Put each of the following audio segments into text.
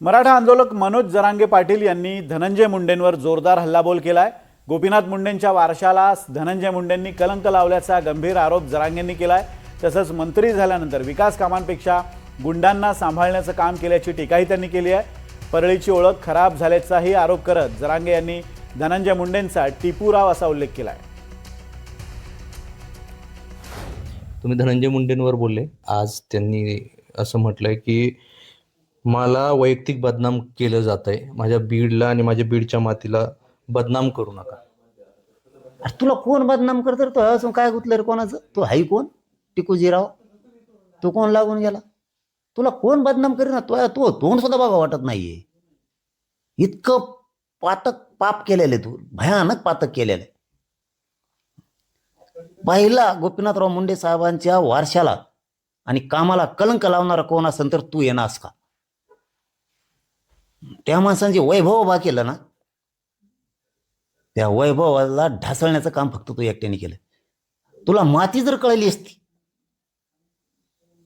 मराठा आंदोलक मनोज जरांगे पाटील यांनी धनंजय मुंडेंवर जोरदार हल्लाबोल केलाय। गोपीनाथ मुंडेंच्या वारशाला धनंजय मुंडेंनी कलंक लावल्याचा गंभीर आरोप जरांगेंनी केलाय। तसंच मंत्री झाल्यानंतर विकास कामांपेक्षा गुंडांना सांभाळण्याचं काम केल्याची टीकाही त्यांनी केली आहे। परळीची ओळख खराब झाल्याचाही आरोप करत जरांगे यांनी धनंजय मुंडेंचा टिपूराव असा उल्लेख केलाय। तुम्ही धनंजय मुंडेंवर बोलले, आज त्यांनी असं म्हटलंय की मला वैयक्तिक बदनाम केलं जात आहे, माझ्या बीडला आणि माझ्या बीडच्या मातीला बदनाम करू नका। अरे तुला कोण बदनाम करत रे? तो असं काय गुतलं रे कोणाचं? तो हाई कोण? टिकूजीराव? तो कोण लागून गेला? तुला कोण बदनाम करी ना? तो तोंड सुद्धा बघा वाटत नाहीये। इतकं पातक पाप केलेलं आहे, तू भयानक पातक केलेलं आहे। पहिला गोपीनाथराव मुंडे साहेबांच्या वारशाला आणि कामाला कलंक लावणारा कोण असेल तर तू येणास का? त्या माणसांचे वैभव उभा केलं ना, त्या वैभवाला ढासळण्याचं काम फक्त तू एकट्याने केलं। तुला माती जर कळली असती,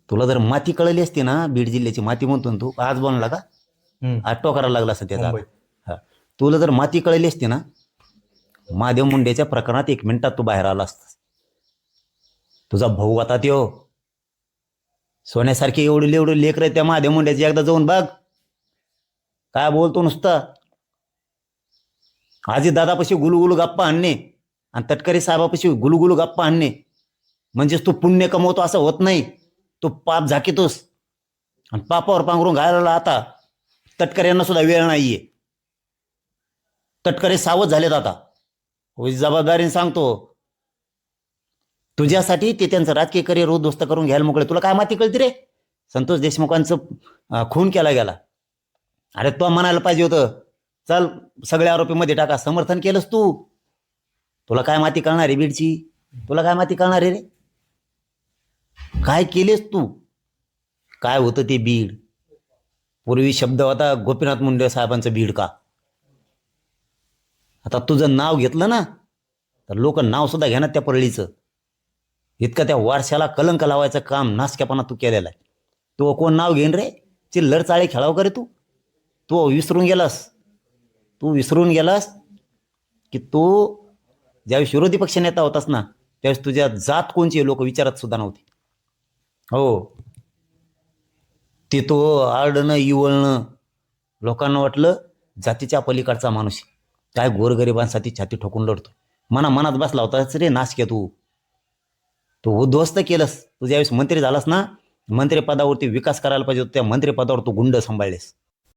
तुला जर माती कळली असती ना, बीड जिल्ह्याची माती म्हणतो ना तू, आज बनला का? आज टोकारा लागला असं त्याचा। हा, तुला जर माती कळली असती ना, महादेव मुंडेच्या प्रकरणात 1 मिनिटात तू बाहेर आला असतास। तुझा भाऊ आता त्यो सोन्यासारखी एवढी लेकर त्या महादेव मुंड्याची एकदा जाऊन बघ, काय बोलतो नुसतं। आजी दादापाशी गुलुगुलू गप्पा आणणे आणि तटकरी साहेबापाशी गुलुगुलू गप्पा आणणे म्हणजेच तू पुण्य कमवतो असं होत नाही, तू पाप झाकीतोस। आणि पापावर पांघरून घालायला आता तटकऱ्यांना सुद्धा वेळ नाहीये। तटकरे सावध झालेत आता, जबाबदारीने सांगतो। तुझ्यासाठी ते त्यांचं राजकीय करिअर उद्ध्वस्त करून घ्यायला मोकळे। तुला काय माती कळती रे? संतोष देशमुखांचं खून केला गेला, अरे तो म्हणायला पाहिजे होतं चल सगळे आरोपी मध्ये टाका, समर्थन केलंस तू। तुला काय माती कळणार आहे बीडची? तुला काय माती कळणार आहे रे? काय केलेस तू? काय होतं ते बीड? पूर्वी शब्द होता गोपीनाथ मुंडे साहेबांचं बीड का? आता तुझं नाव घेतलं ना तर लोक नाव सुद्धा घेणार त्या परळीचं। इतकं त्या वारशाला कलंक लावायचं काम नासक्यापणा तू केलेला आहे। तो कोण नाव घेईन रे? चिल्लर चाळे खेळाव करे तू? तू विसरून गेलास की तू ज्यावेळेस विरोधी पक्ष नेता होतास ना, त्यावेळेस तुझ्या जात कोणची लोक विचारत सुद्धा नव्हती। हो, ते तो आरडणं इवळणं, लोकांना वाटलं जातीच्या पलीकडचा माणूस काय गोरगरिबांसाठी छाती ठोकून लढतो। मनात बसला होतास रे नासके तू उद्ध्वस्त केलंस। तू ज्यावेळेस मंत्री झालास ना, मंत्रिपदावरती विकास करायला पाहिजे होता, त्या मंत्रिपदावर तू गुंड सांभाळलेस।